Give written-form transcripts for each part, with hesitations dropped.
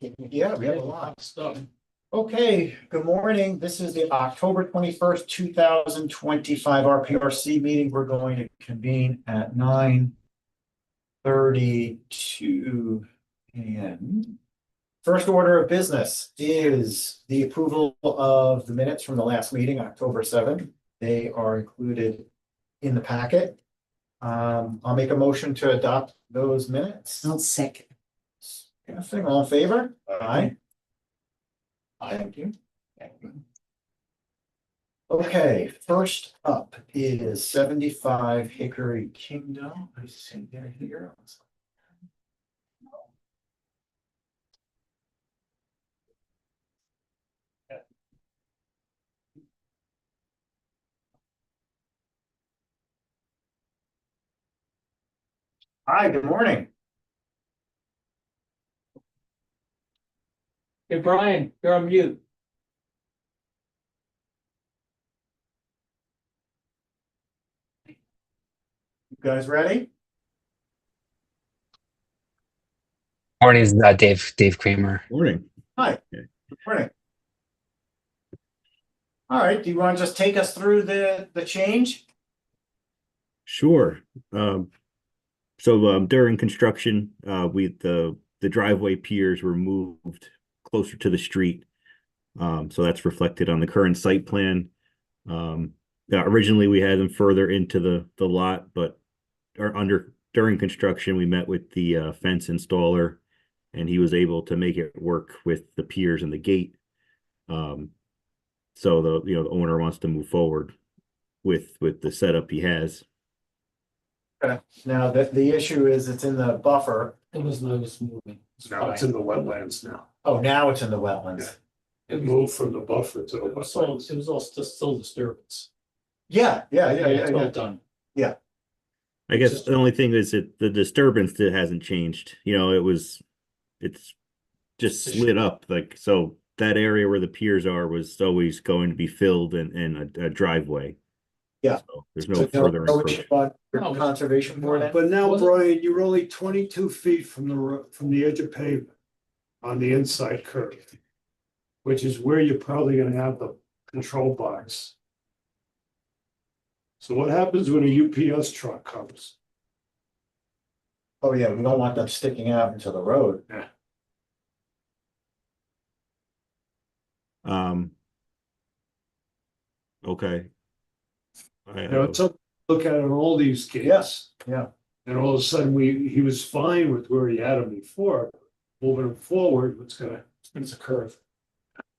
Yeah, we have a lot of stuff. Okay, good morning. This is the October 21st, 2025 RPRC meeting. We're going to convene at 9:32 a.m. First order of business is the approval of the minutes from the last meeting, October 7th. They are included in the packet. I'll make a motion to adopt those minutes. I'll second. Anything, all in favor? Aye. Thank you. Okay, first up is 75 Hickory Kingdom. I see they're here. Hi, good morning. Hey, Brian, you're on mute. You guys ready? Morning, is Dave Kramer. Morning. Hi, good morning. All right, do you want to just take us through the change? Sure. During construction, the driveway piers were moved closer to the street. So that's reflected on the current site plan. Originally we had them further into the lot, but during construction, we met with the fence installer, and he was able to make it work with the piers and the gate. So the owner wants to move forward with the setup he has. Okay. Now the issue is it's in the buffer. It was moving. Now it's in the wetlands now. Oh, now it's in the wetlands. It moved from the buffer to the It was all, wetlands. it was all still disturbance. Yeah. It's all done. I guess the only thing is that the disturbance that hasn't changed. It's just slid up, like, so that area where the piers are was always going to be filled in a driveway. Yeah. So there's no further encroachment. Conservation board. But now, Brian, you're only 22 feet from the edge of pavement on the inside curve, which is where you're probably gonna have the control box. So what happens when a UPS truck comes? Oh, yeah, we don't want them sticking out into the road. Okay. You know, it's up, look at it on all these gates. Yes, yeah. And all of a sudden, he was fine with where he had him before. Moving him forward, it's a curve.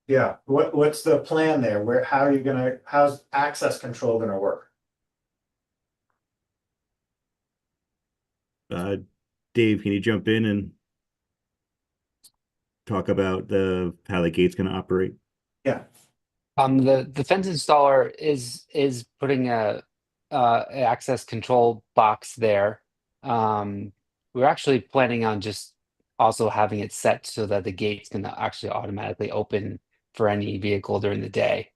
Yeah, what's the plan there? How's access control gonna work? Dave, can you jump in and talk about how the gate's going to operate? Yeah. The fence installer is putting a access control box there. We're actually planning on just also having it set so that the gate's going to actually automatically open for any vehicle during the day.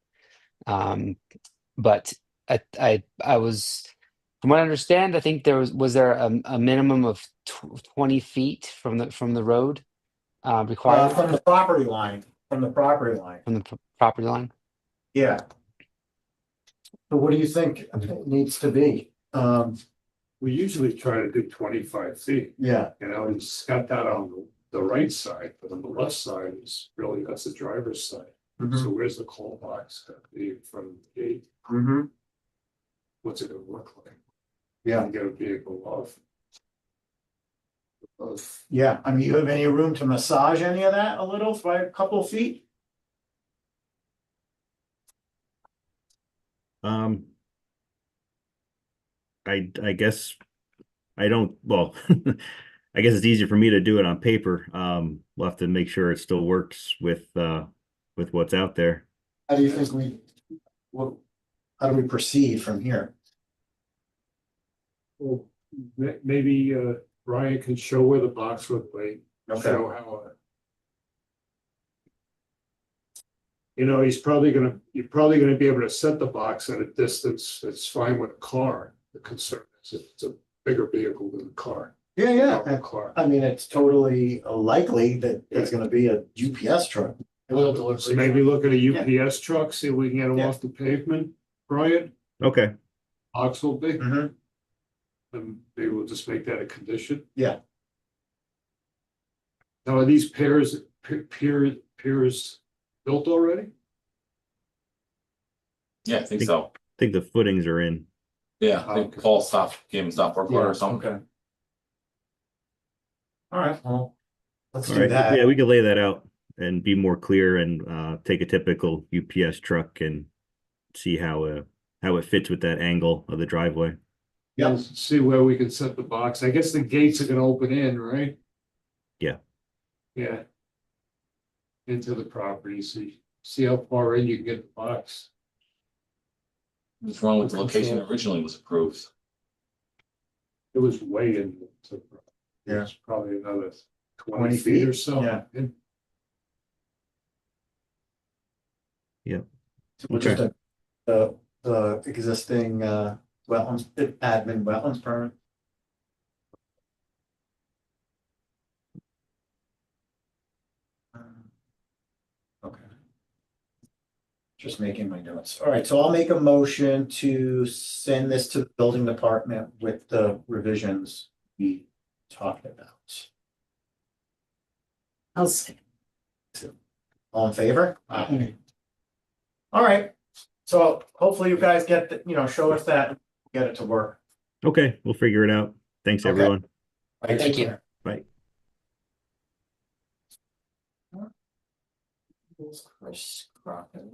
But I was, from what I understand, I think was there a minimum of 20 feet from the road required From the property line. Property line. Yeah. So what do you think it needs to be? We usually try to do 25 feet. Yeah, You know, he's got that on the right side, but on the left side is really, that's the driver's side. So where's the call box gonna be from the gate? What's it gonna look like? Yeah. Get a vehicle off. Yeah, I mean, you have any room to massage any of that a little by a couple of feet? I guess I don't, well, I guess it's easier for me to do it on paper. We'll have to make sure it still works with what's out there. How do you think how do we proceed from here? Well, maybe Ryan can show where the box would be. Okay. Show how. You're probably gonna be able to set the box at a distance that's fine with a car. The concern is if it's a bigger vehicle than a car. Yeah, Normal car. I mean, it's totally likely that it's gonna be a UPS truck. Oil delivery. So maybe look at a UPS truck, see if we can get them Yeah. off the pavement, Brian, Okay, Ox will be, Mhm. and maybe we'll just make that a condition. Yeah. Now, are these piers built already? Yeah, I think so. I think the footings are in. Yeah, I think Paul stopped, gave him stop work order or something. Okay. All right, well, let's All do right, that. yeah, we could lay that out and be more clear and take a typical UPS truck and see how it fits with that angle of the driveway. Yep. See where we can set the box. I guess the gates are gonna open in, right? Yeah. Yeah. Into the property, see how far in you can get the box. What's wrong with the location originally was approved? It was way in. Yeah. It's probably another 20 20 feet or feet, so. yeah. And So we're just the existing wetlands, admin wetlands permit. Okay. Just making my notes. All right, so I'll make a motion to send this to the building department with the revisions we talked about. I'll say. All in favor? Aye. All right, so hopefully you guys get, show us that, get it to work. Okay, we'll figure it out. Thanks, Okay. everyone. Thank you. Bye. Chris Crockett.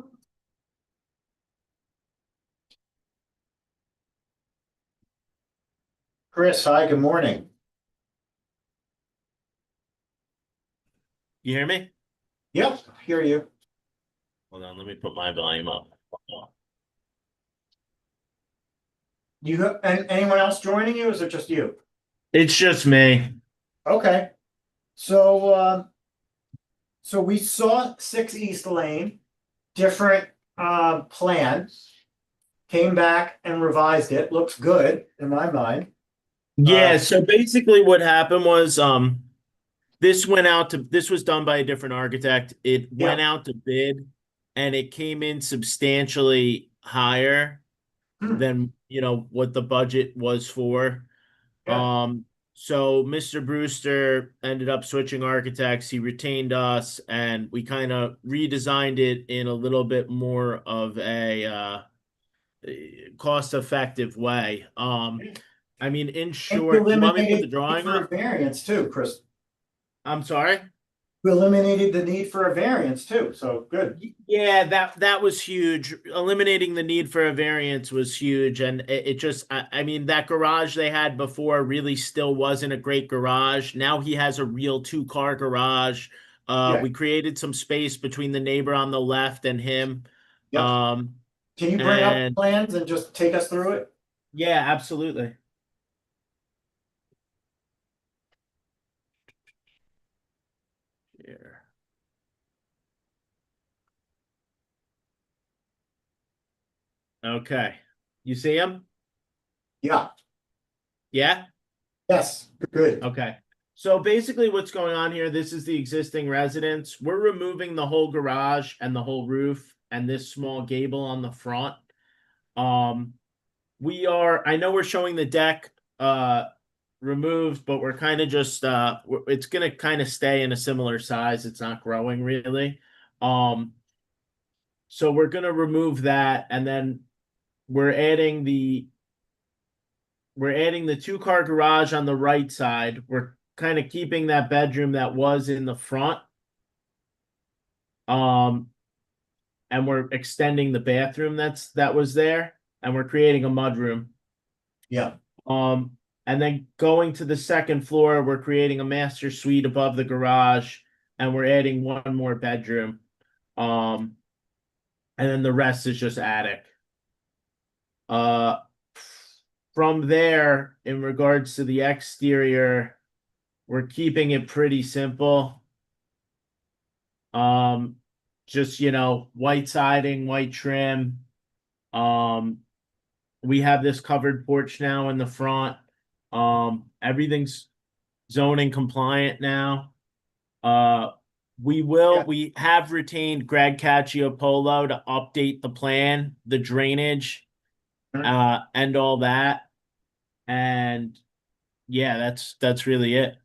Chris, hi, good morning. You hear me? Yep, hear you. Hold on, let me put my volume up. You have, and anyone else joining you, or is it just you? It's just me. Okay. So so we saw 6 East Lane, different plan. Came back and revised it, looks good in my mind. Yeah, so basically what happened was this was done by a different architect. It went out to bid and it came in substantially higher than what the budget was for. Yeah. So Mr. Brewster ended up switching architects. He retained us and we kind of redesigned it in a little bit more of a cost-effective way. I mean, in short, do you want me to put the drawing for a up? variance too, Chris. I'm sorry. We eliminated the need for a variance too, so good. Yeah, that was huge. Eliminating the need for a variance was huge, and it just, I mean, that garage they had before really still wasn't a great garage. Now he has a real 2-car garage. Yeah. We created some space between the neighbor on the left and him. Yep. Can you bring up and- plans and just take us through it? Yeah, absolutely. Here. Okay. You see him? Yeah, Yeah? yes, good. Okay. So basically what's going on here, this is the existing residence. We're removing the whole garage and the whole roof and this small gable on the front. I know we're showing the deck removed, but we're kind of just it's gonna kind of stay in a similar size. It's not growing really. So we're gonna remove that and then we're adding the 2-car garage on the right side. We're kind of keeping that bedroom that was in the front. And we're extending the bathroom that was there, and we're creating a mudroom. Yeah, And then going to the second floor, we're creating a master suite above the garage, and we're adding one more bedroom. And then the rest is just attic. From there, in regards to the exterior, we're keeping it pretty simple. Just, white siding, white trim. We have this covered porch now in the front. Everything's zoning compliant now. We have retained Greg Caciopolo to update the plan, the drainage, and all that. And yeah, that's really it.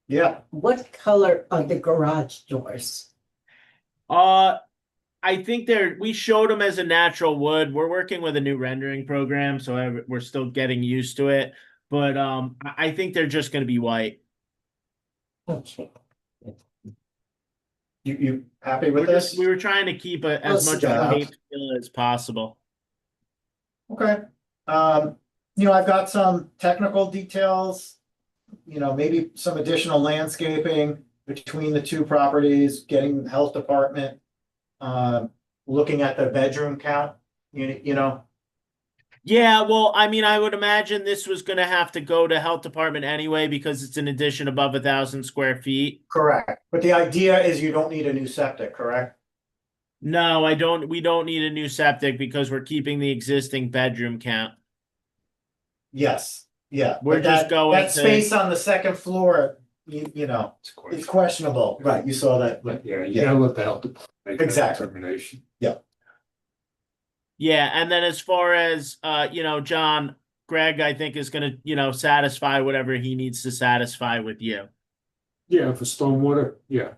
Yeah, What color are the garage doors? I think we showed them as a natural wood. We're working with a new rendering program, so we're still getting used to it. But I think they're just going to be white. Okay. you happy with this? We were trying to keep as much of a Yeah. paved feel as possible. Okay, I've got some technical details. Maybe some additional landscaping between the two properties, getting the health department. Looking at the bedroom count, Yeah, well, I mean, I would imagine this was going to have to go to health department anyway because it's an addition above 1,000 square feet. correct. But the idea is you don't need a new septic, correct? No, I don't. We don't need a new septic because we're keeping the existing bedroom count. Yes, yeah. We're But just going that to- space on the second floor, it's questionable, right? You saw that. But yeah, you gotta let the health department make that Exactly. determination. Yeah, and then as far as John, Greg, I think is going to satisfy whatever he needs to satisfy with you. Yeah, for stormwater, yeah.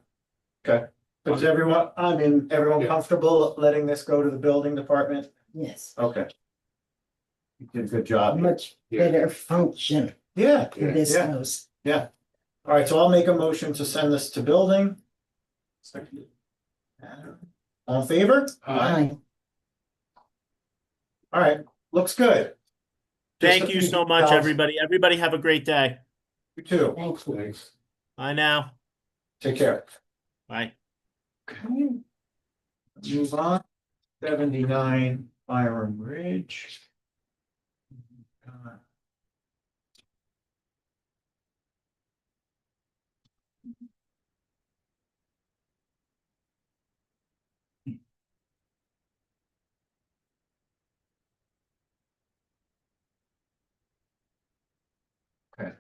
Is everyone Yeah. comfortable letting this go to the building department? Yes, Okay. You did a good job. much Yeah. better function Yeah, for this Yeah. house. all right, so I'll make a motion to send this to building. All in favor? Aye. All right, looks good. Just Thank a you few so much, details. everybody. Everybody have a great day. You too. Thank you. Thanks. Bye now. Take care. Bye. Okay. Move on. 79 Byram Ridge. Okay.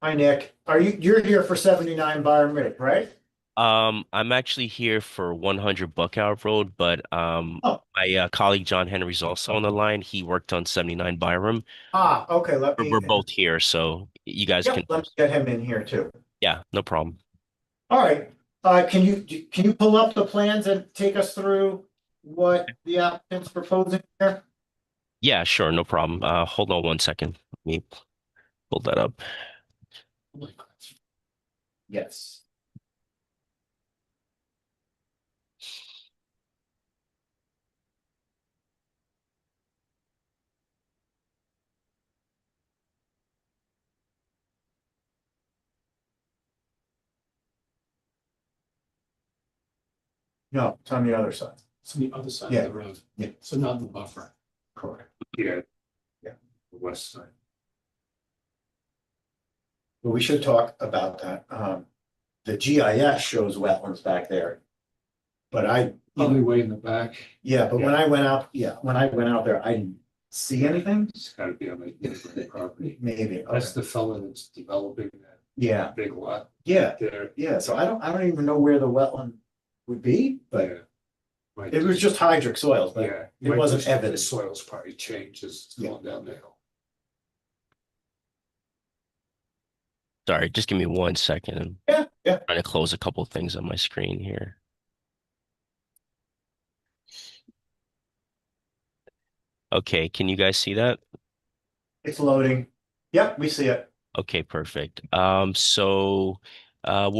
Hi, Nick. You're here for 79 Byram Ridge, right? I'm actually here for 100 Buckout Road, but Oh. my colleague John Henry's also on the line. He worked on 79 Byram. Okay, We're both here, so you guys Yep, can. let's get him in here too. Yeah, no problem. All right, can you pull up the plans and take us through what the applicant's proposing here? Yeah, sure, no problem. Hold on one second. Let me pull that up. Yes. No, it's on the other side. It's on the other side Yeah. of the road. Yeah. So not the buffer. Correct. Yeah. Yeah. The west side. Well, we should talk about that. The GIS shows wetlands back there. But Probably way in the back. but when I went out there, I didn't see anything. It's gotta be on the neighboring property. Maybe, That's okay. the fellow that's developing that Yeah, big lot yeah, there. so I don't even know where the wetland would be, but Yeah. Might it was just hydric soils, but Yeah. it wasn't The evident. soils probably changed as it's Yeah. going down the hill. Sorry, just give me 1 second. Yeah. Trying to close a couple things on my screen here. Okay, can you guys see that? It's loading. Yep, we see it. Okay, perfect. So what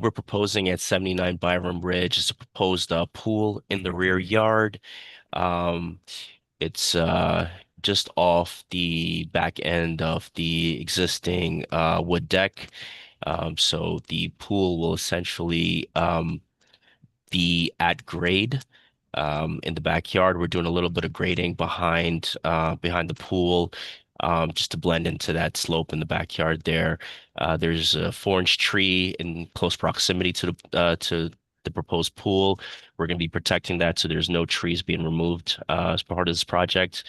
we're proposing at 79 Byram Ridge is a proposed pool in the rear yard. It's just off the back end of the existing wood deck. So the pool will essentially be at grade in the backyard. We're doing a little bit of grading behind the pool, just to blend into that slope in the backyard there. There's a 4-inch tree in close proximity to the proposed pool. We're going to be protecting that so there's no trees being removed as part of this project.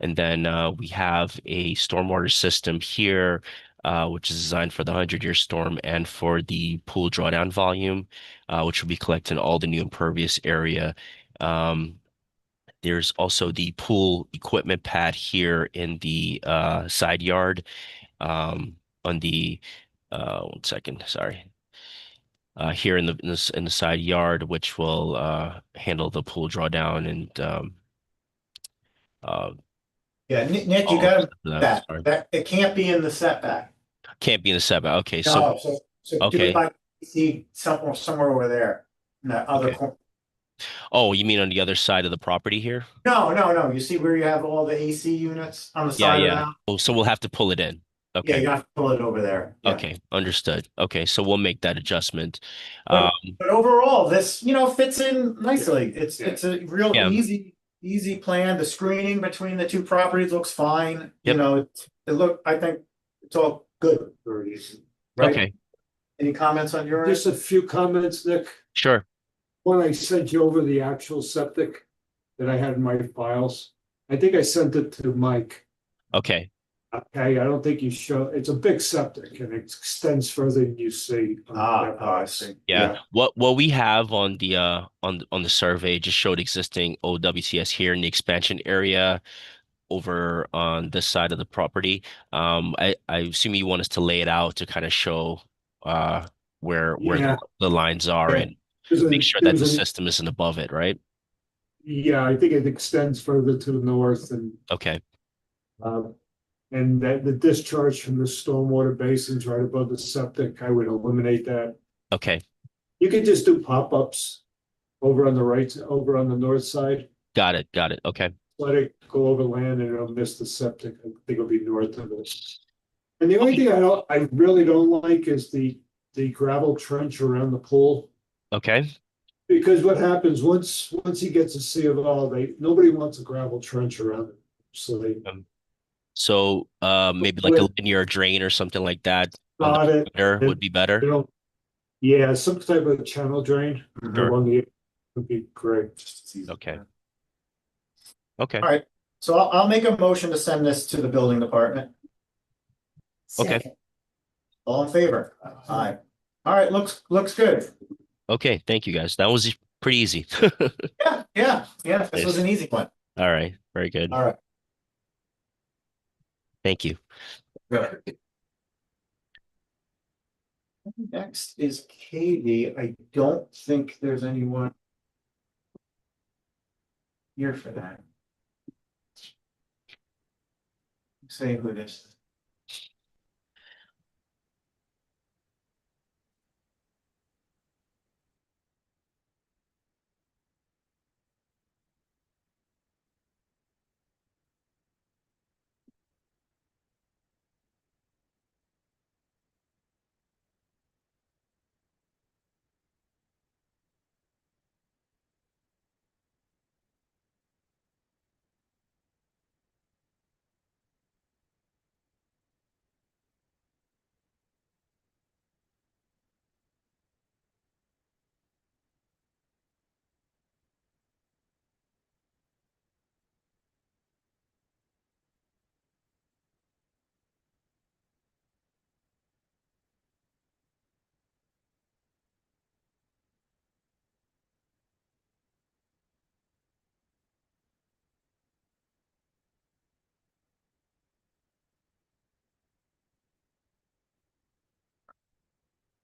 And then we have a stormwater system here which is designed for the 100-year storm and for the pool drawdown volume, which will be collecting all the new impervious area. There's also the pool equipment pad here in the side yard. On the 1 second, sorry. Here in the side yard, which will handle the pool drawdown and uh, Yeah, Nick, you all got that. Sorry. that, it can't be in the setback. Can't be in the setback. Okay, No, so do it okay. like, see somewhere over there, in that other Okay. corner. Oh, you mean on the other side of the property here? No, you see where you have all the AC units on the Yeah, side of yeah. that? Oh, so we'll have to pull it in. Yeah, Okay. you have to pull it over there, yeah. Okay, understood. Okay, so we'll make that adjustment. But, Um, but overall, this, fits in nicely. It's a real Yeah. easy plan. The screening between the two properties looks fine. Yep. I think it's all good, Very easy. right? okay, Any comments on your end? Just a few comments, Nick. sure. When I sent you over the actual septic that I had in my files, I think I sent it to Mike. Okay. Okay, I don't think you show, it's a big septic and it extends further than you see. I see. Yeah. What we have on the on the survey just showed existing OWTS here in the expansion area over on this side of the property. I assume you want us to lay it out to kind of show where Yeah. the lines are Yeah. and make sure that the system isn't above it, right? Yeah, I think it extends further to the north Okay. and that the discharge from the stormwater basins right above the septic, I would eliminate that. Okay. You could just do pop-ups over on the right, over on the north side. Got it. Got it. Okay. Let it go over land and it'll miss the septic. I think it'll be north of it. And the only thing I really don't like is the gravel trench around the pool. Okay. Because what happens once he gets a C of O, nobody wants a gravel trench around it. So they So maybe like a linear drain or something like that on got the it. perimeter would be You better. know, yeah, some type of channel drain along the would be great. Okay. Okay. All right, so I'll make a motion to send this to the building department. Okay. Second. All in favor? Aye. All right, looks good. Okay. Thank you guys. That was pretty easy. Yeah, this was an easy one. All right. Very good. All right. Thank you. Good. Next is Katie. I don't think there's anyone here for that. Say who this is.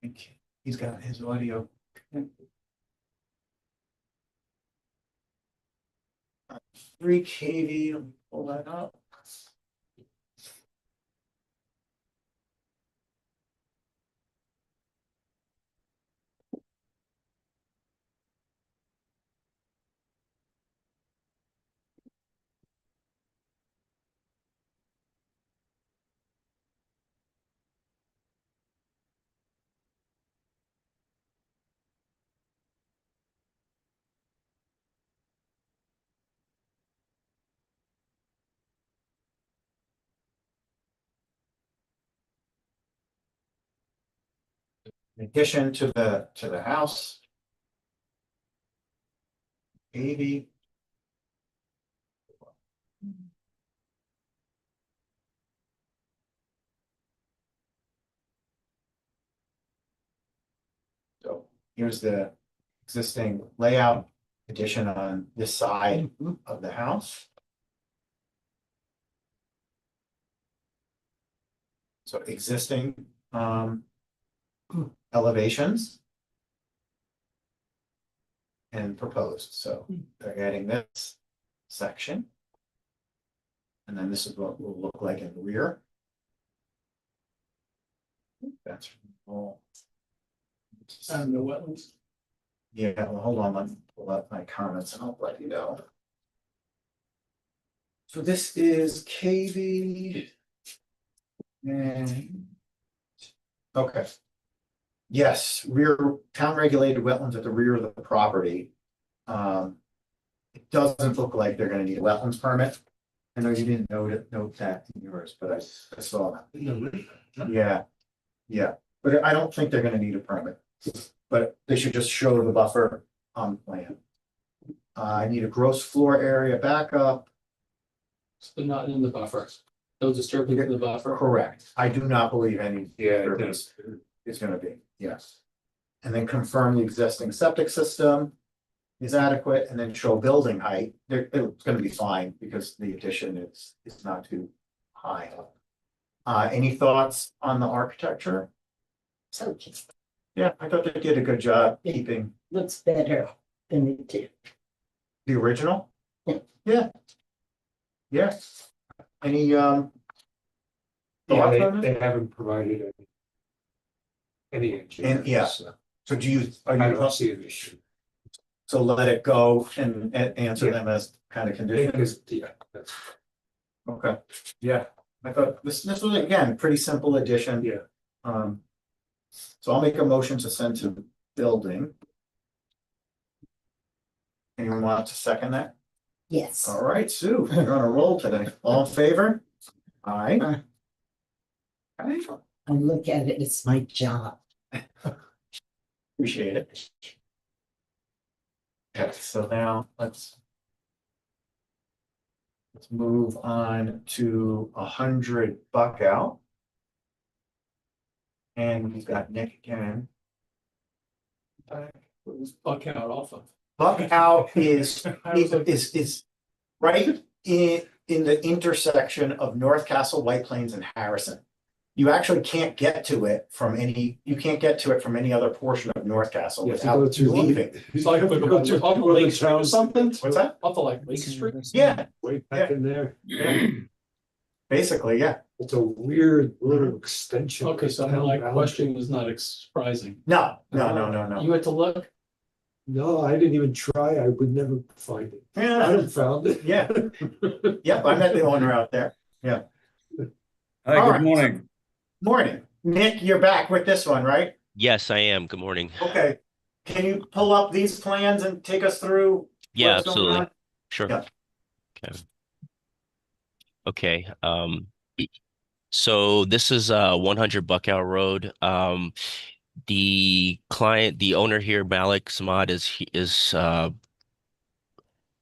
Okay, he's got his audio. 3 kV, let me pull that up. In addition to the house. 80. Here's the existing layout addition on this side of the house. So existing elevations. And proposed, so they're adding this section. And then this is what will look like in the rear. That's all. And the wetlands. Yeah, well, hold on, let me pull up my comments and I'll let you know. So this is KV. And. Okay. Yes, rear town regulated wetlands at the rear of the property. It doesn't look like they're gonna need a wetlands permit. I know you didn't note that in yours, but I saw that. Yeah, yeah, but I don't think they're gonna need a permit. But they should just show the buffer on the plan. I need a gross floor area backup. But not in the buffer. No disturbance in the buffer. Correct. I do not believe any Yeah, it disturbance does. is gonna be, yes. And then confirm the existing septic system is adequate, and then show building height. It's gonna be fine because the addition is not too high. Any thoughts on the architecture? So it Yeah, I thought they did a good job keeping looks better than it did. the original. Yeah. Yeah. Yeah. Any Yeah, thoughts on they it? haven't provided any engineering. And, yeah. So So do you, I are don't you, see an issue. so let it go and answer Yeah. them as kind of conditions? Because, yeah, that's, Okay, yeah, I thought this was again, pretty simple addition. yeah. So I'll make a motion to send to building. Anyone want to second that? Yes. All right, Sue, you're on a roll today. All in favor? Aye. Okay, I look at it, it's my job. appreciate it. Okay, so now let's move on to 100 Buckout. And we've got Nick again. What was buck out off of? Buckout is I was like- is right in the intersection of North Castle, White Plains, and Harrison. You actually can't get to it from any, you can't get to it from any other portion of North Castle You have to go without through leaving. It's like off of Lake Street or something? What's that? Off of like Lake Street? Yeah, Way back in there. yeah. Basically, yeah. It's a weird little extension. Okay, so my question was not surprising. No. You had to look? No, I didn't even try. I would never find it. I Yeah, haven't found it. yeah. Yep, I met the owner out there. Yeah. Hi, All right. good morning. Morning. Nick, you're back with this one, right? Yes, I am. Good morning. Okay. Can you pull up these plans and take us through? Yeah, what's going absolutely. on? Sure. Yeah. Okay. So this is 100 Buckout Road. The owner here, Malik Samad, is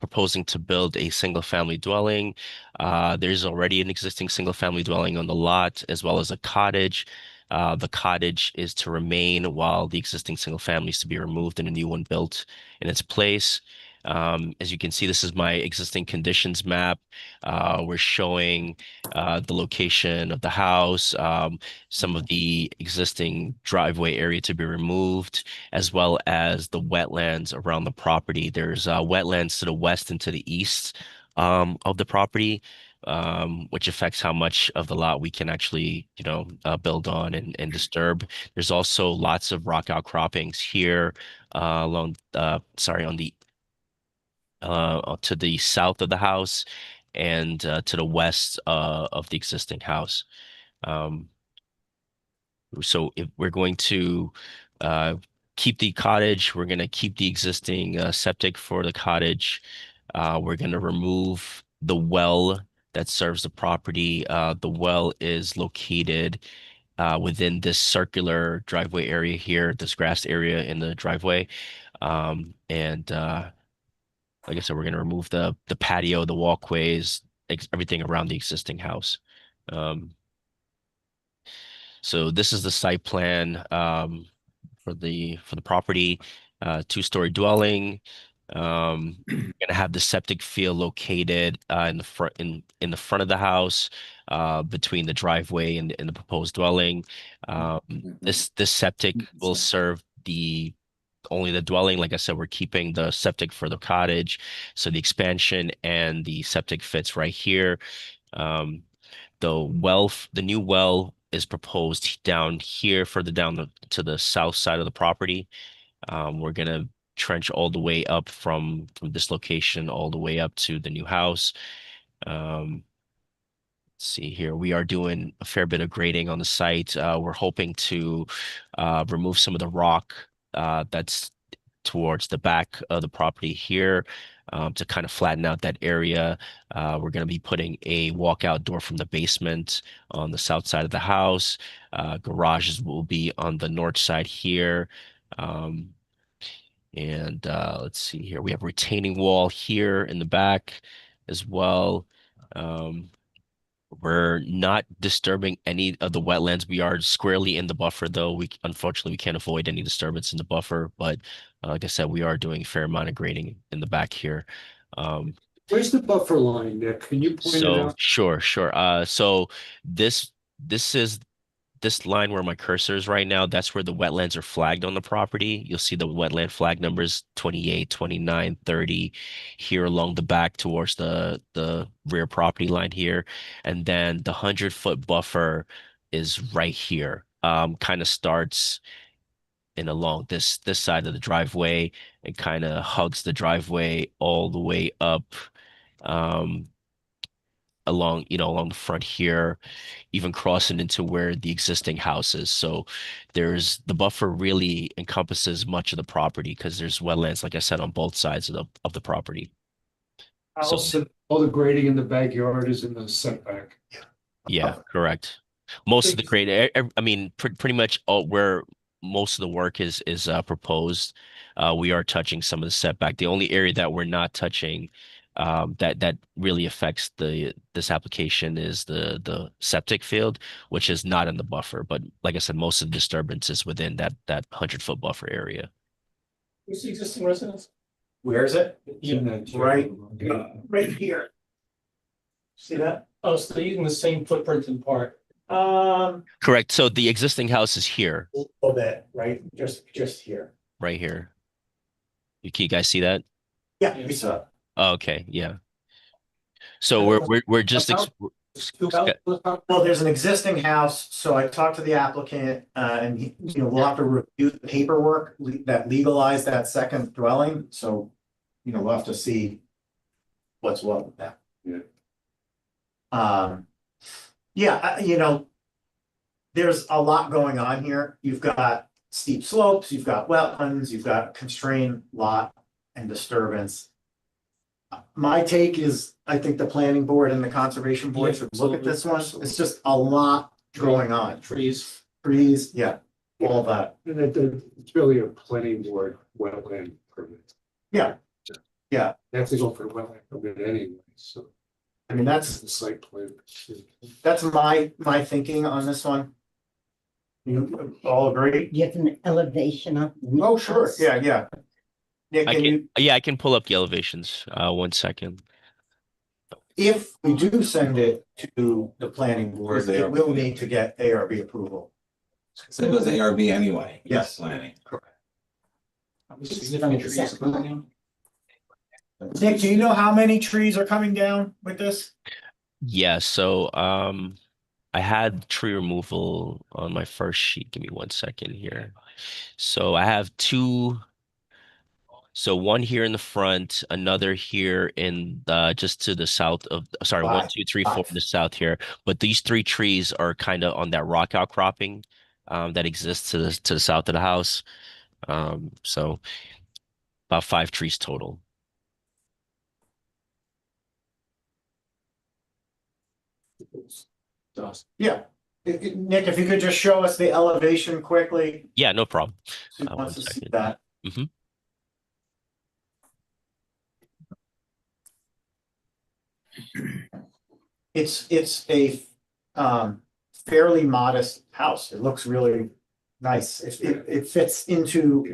proposing to build a single family dwelling. There's already an existing single family dwelling on the lot, as well as a cottage. The cottage is to remain while the existing single family is to be removed and a new one built in its place. As you can see, this is my existing conditions map. We're showing the location of the house, some of the existing driveway area to be removed, as well as the wetlands around the property. There's wetlands to the west and to the east of the property, which affects how much of the lot we can actually, build on and disturb. There's also lots of rock outcroppings here on the to the south of the house and to the west of the existing house. So if we're going to keep the cottage, we're going to keep the existing septic for the cottage. We're going to remove the well that serves the property. The well is located within this circular driveway area here, this grass area in the driveway. And like I said, we're going to remove the patio, the walkways, everything around the existing house. So this is the site plan for the property. Two-story dwelling. Gonna have the septic field located in the front in the front of the house, between the driveway and the proposed dwelling. This septic will serve the only the dwelling. Like I said, we're keeping the septic for the cottage, so the expansion and the septic fits right here. Um, the new well is proposed down here, further down to the south side of the property. We're gonna trench all the way up from this location all the way up to the new house. Let's see here. We are doing a fair bit of grading on the site. We're hoping to remove some of the rock that's towards the back of the property here, to kind of flatten out that area. We're going to be putting a walkout door from the basement on the south side of the house. Garages will be on the north side here. Um, and let's see here. We have a retaining wall here in the back as well. We're not disturbing any of the wetlands. We are squarely in the buffer, though. Unfortunately we can't avoid any disturbance in the buffer. But like I said, we are doing a fair amount of grading in the back here. Where's the buffer line, Nick? Can you point it So out? sure. So this is this line where my cursor is right now. That's where the wetlands are flagged on the property. You'll see the wetland flag numbers 28, 29, 30 here along the back towards the rear property line here. And then the 100-foot buffer is right here. Kind of starts in along this side of the driveway and kind of hugs the driveway all the way up, um along the front here, even crossing into where the existing house is. So the buffer really encompasses much of the property because there's wetlands, like I said, on both sides of the property. So All the grading in the backyard is in the setback. yeah, correct. Most of the grade, I mean, pretty much all where most of the work is proposed. We are touching some of the setback. The only area that we're not touching, that really affects this application is the septic field, which is not in the buffer. But like I said, most of the disturbance is within that 100-foot buffer area. Where's the existing residence? Where is it? In that Right, right here. See that? Oh, so they're using the same footprint in part. Correct. So the existing house is here, A little bit, right? Just here. right here. Can you guys see that? Yeah, we saw. Oh, okay, yeah. So we're just Well, there's an existing house, so I talked to the applicant, and we'll have to review the paperwork that legalized that second dwelling, so, we'll have to see what's what with that. Yeah, there's a lot going on here. You've got steep slopes, you've got wetlands, you've got constrained lot and disturbance. My take is, I think the planning board and the conservation board should look at this one. It's just a lot going on. Trees. Trees, yeah, all that. And it's really a planning board wetland permit. Yeah. Yeah. They have to go for a wetland permit anyway, so. I mean, that's The site plan. my thinking on this one. You all agree? You have an elevation up. Oh, sure, yeah. Nick, I can pull up the elevations. 1 second. if we do send it to the planning board, it will need to get ARB approval. So it was ARB anyway. Yes. Planning. Significant trees coming down. Nick, do you know how many trees are coming down with this? Yeah, so I had tree removal on my first sheet. Give me 1 second here. So I have two. So one here in the front, another here in just to the south of, sorry, Five. 1, 2, 3, 4 in the south here. But these three trees are kind of on that rock outcropping that exists to the south of the house. So about 5 trees total. Yeah. Nick, if you could just show us the elevation quickly. Yeah, no problem. Who wants 1 to see second. that? It's a fairly modest house. It looks really nice. It fits into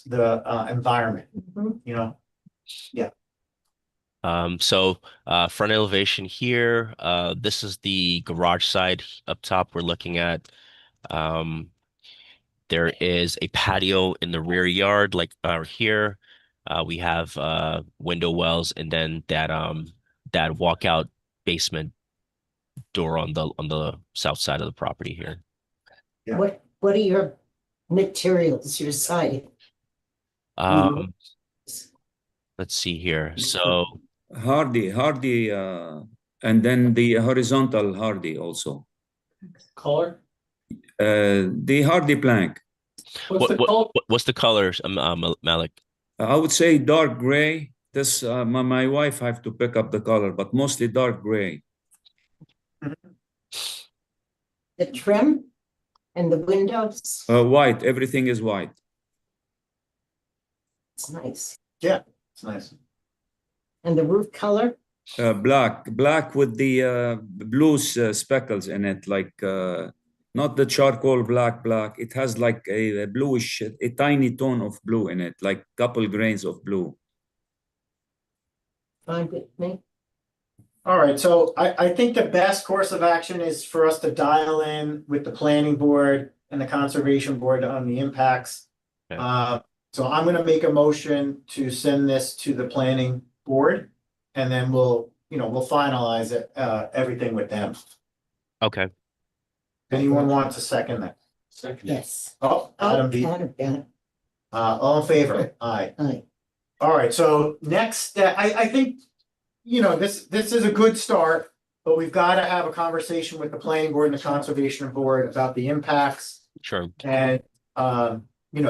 the environment, Mhm. you know? Front elevation here, this is the garage side up top we're looking at. Um, there is a patio in the rear yard, like here. We have window wells and then that walkout basement door on the south side of the property here. Yeah. What are your materials, your siding? Um, let's see here. So Hardy, and then the horizontal hardy also. Color? The hardy plank, What's the color? what's the colors, Malik? I would say dark gray. This my wife have to pick up the color, but mostly dark gray. The trim and the windows? White, everything is white. It's nice. It's nice. And the roof color? Black with the blue speckles in it, like not the charcoal black. It has like a bluish, a tiny tone of blue in it, like couple grains of blue. Fine with me. All right, so I think the best course of action is for us to dial in with the planning board and the conservation board on the impacts. Okay. So I'm gonna make a motion to send this to the planning board. And then we'll finalize it, everything with them. Okay. Anyone want to second that? Second. Yes. Oh, Adam beat. Adam, yeah. All in favor? Aye. Aye. All right, so next, I think, this is a good start, but we've got to have a conversation with the planning board and the conservation board about the impacts. Sure. And,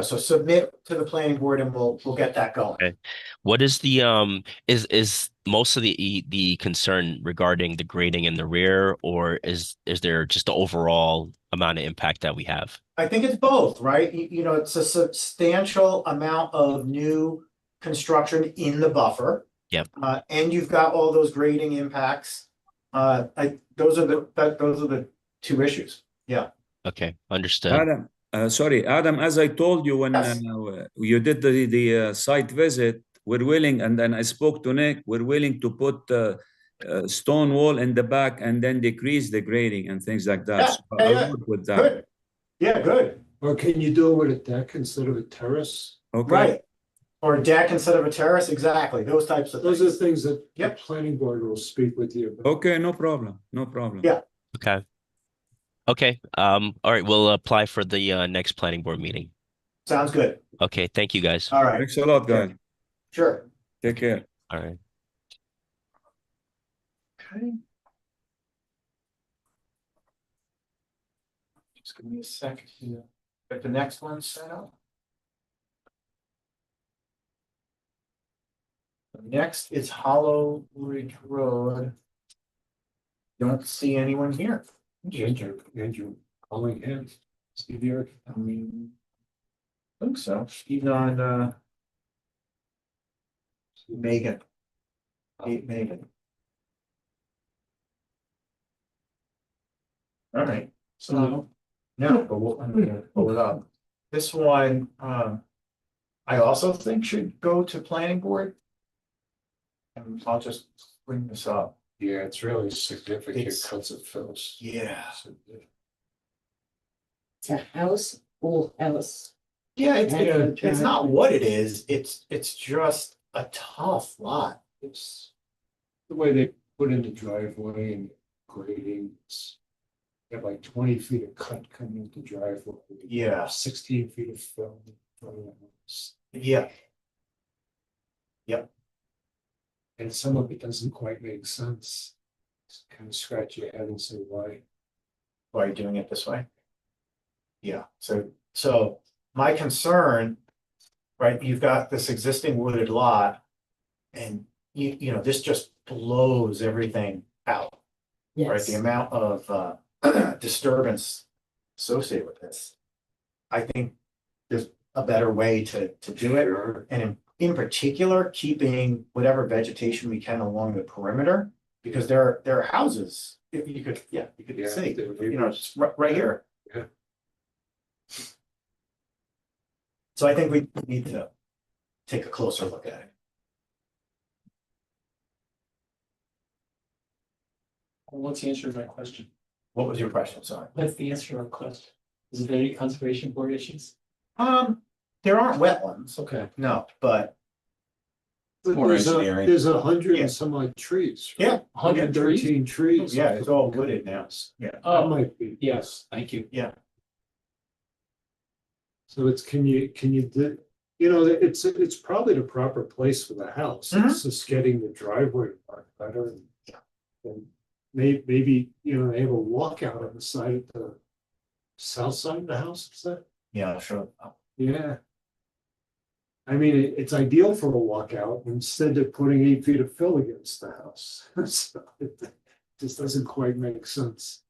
so submit to the planning board and we'll get that going. Okay. What is the is most of the concern regarding the grading in the rear, or is there just the overall amount of impact that we have? I think it's both, right? It's a substantial amount of new construction in the buffer. Yep. And you've got all those grading impacts. Those are the two issues. Yeah. Okay, understood. Adam, Adam, as I told you when Yes. you did the site visit, we're willing, and then I spoke to Nick, we're willing to put stone wall in the back and then decrease the grading and things like that. Yeah, So yeah, I'll yeah. work with that. Good. Yeah, good. Or can you do it with a deck instead of a terrace? Okay. Right. Or a deck instead of a terrace, exactly. Those types of Those are things. things that the Yep. planning board will speak with you about. Okay, no problem. No problem. Yeah. Okay. Okay. All right, we'll apply for the next planning board meeting. Sounds good. Okay, thank you guys. All right. Thanks a lot, guys. Sure. Take care. All right. Okay. Just give me a second here. Get the next one set up. Next is Hollow Ridge Road. Don't see anyone here. Andrew calling in. Steve here. I think so. He's on Megan. Megan. All right. So no, but I'm gonna pull it up. This one, I also think should go to planning board. And I'll just bring this up. Yeah, it's really significant It's- cuts of Phil's. Yeah. It's a house, old house. Yeah, Yeah. it's not what it is. It's just a tough lot. It's the way they put in the driveway and grading. You have like 20 feet of cut coming into the driveway. Yeah. 16 feet of fill. in front of the house. Yeah. And some of it doesn't quite make sense. Just kind of scratch your head and say why. Why are you doing it this way? Yeah, so my concern, right, you've got this existing wooded lot. And this just blows everything out, right? Yes. The amount of disturbance associated with this. I think there's a better way to do it, and in particular, keeping whatever vegetation we can along the perimeter, because there are houses, you could Yeah, see, they- just right here. Yeah. So I think we need to take a closer look at it. What's the answer to my question? What was your question? Sorry. What's the answer to our question? Is there any conservation board issues? There aren't wetlands, Okay. no, but More There's engineering. there's 100 Yeah. and some odd trees. right? yeah, 100 trees? 113 trees. yeah, it's all wooded now. Yeah. That Oh, might be. yes, thank you. Yeah. So it's, it's probably the proper place for the house. Mhm. It's just getting the driveway marked better. Yeah. And maybe, they have a walkout on the side of the south side of the house, is that? Yeah, sure. Yeah. I mean, it's ideal for a walkout instead of putting 8 feet of fill against the house. So it just doesn't quite make sense.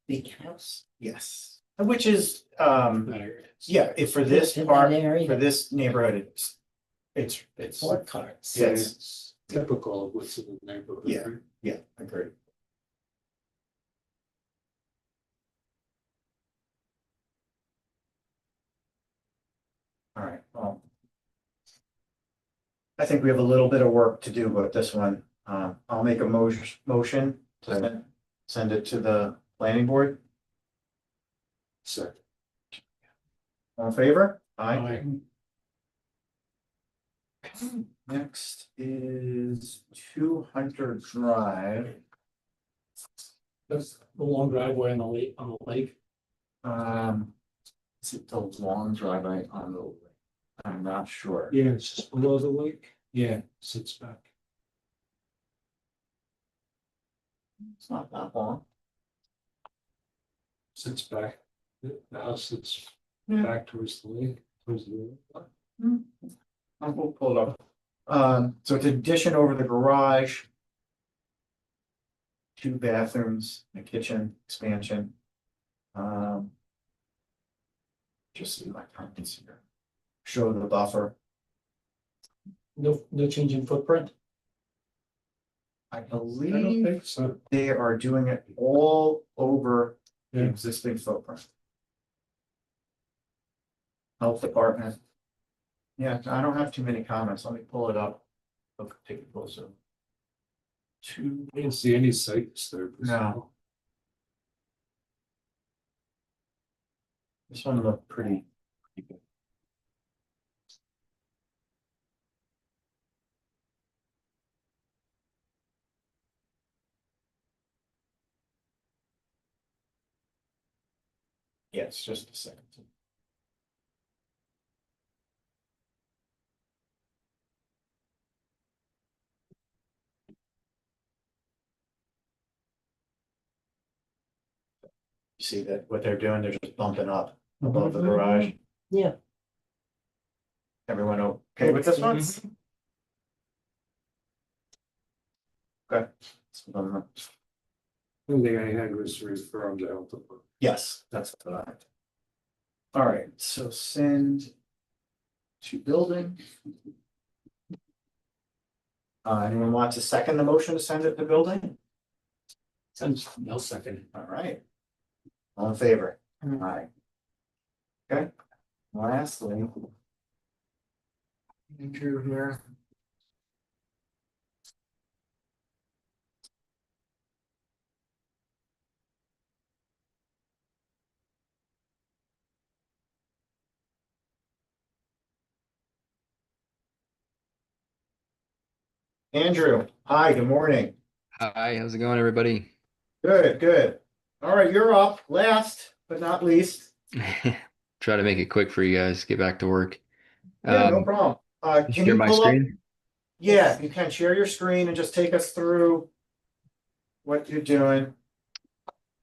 Big house. Yes, which is, That area. yeah, if for this In that part, area. for this neighborhood, it's, Four cars. Yes. It's typical of what's in the neighborhood. Yeah. right? yeah, agreed. All right, well. I think we have a little bit of work to do with this one. I'll make a motion to send it to the planning board. So, All in favor? Aye. Next is 200 Drive. That's the long driveway on the lake. Is it the long driveway on the, I'm not sure. yeah, it's just below the lake. Yeah, sits back. It's not that long. Sits back. The house sits Yeah. back towards the lake, towards the lake. We'll pull it up. So it's addition over the garage. 2 bathrooms, a kitchen expansion. Just see my comments here. Show the buffer. No change in footprint. I I don't believe think so. they are doing it all over the Yeah. existing footprint. Health department. Yeah, I don't have too many comments. Let me pull it up. Look, take a closer. Two, I didn't see any site disturbance. No. this one looked pretty good. Yeah, it's just a second. You see that what they're doing, they're just bumping up above the garage. Yeah. Everyone okay with this one? Okay. The only thing I had was referring to health department. Yes, that's what I. All right, so send to building. Anyone want to second the motion to send it to building? No second. All right. All in favor? Aye. Okay, lastly. Andrew here. Andrew, hi, good morning. Hi, how's it going, everybody? Good, good. All right, you're up last but not least. Try to make it quick for you guys. Get back to work. Yeah, no problem. Can Share you my pull up? screen? Yeah, you can share your screen and just take us through what you're doing.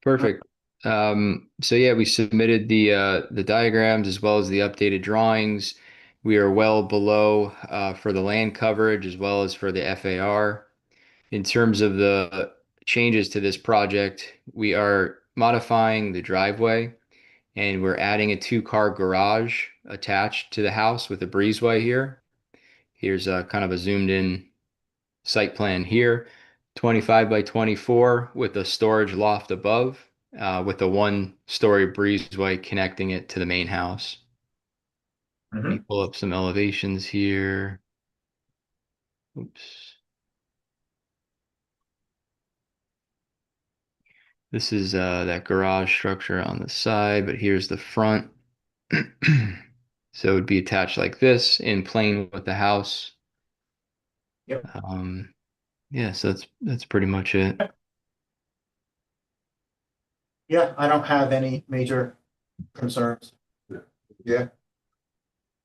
Perfect. So yeah, we submitted the diagrams as well as the updated drawings. We are well below for the land coverage as well as for the FAR. In terms of the changes to this project. We are modifying the driveway and we're adding a 2-car garage attached to the house with a breezeway here. Here's a kind of a zoomed in site plan here, 25 by 24 with a storage loft above, with a 1-story breezeway connecting it to the main house. Let me pull up some elevations here. Oops. This is that garage structure on the side, but here's the front. So it would be attached like this in plane with the house. Yep. Yeah, so that's pretty much it. Yeah, I don't have any major concerns. Yeah.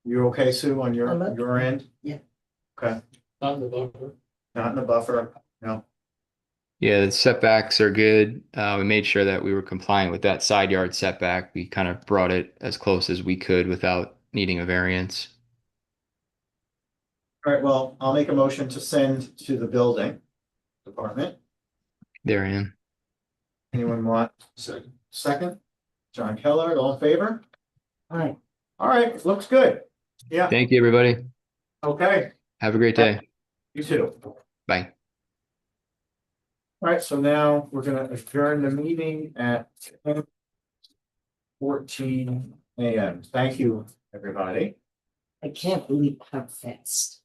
You okay, Sue, on I'm okay. your end? Yeah. Okay, Not in the buffer. not in the buffer, no. Yeah, the setbacks are good. We made sure that we were compliant with that side yard setback. We kind of brought it as close as we could without needing a variance. All right, well, I'll make a motion to send to the building department. There I am. Anyone want Second. second? John Keller, all in favor? Alright, All right, looks good. Yeah, Thank you, everybody. okay, Have a great day. you too. Bye. All right, so now we're gonna adjourn the meeting at 10:14 a.m. Thank you, everybody. I can't believe how fast.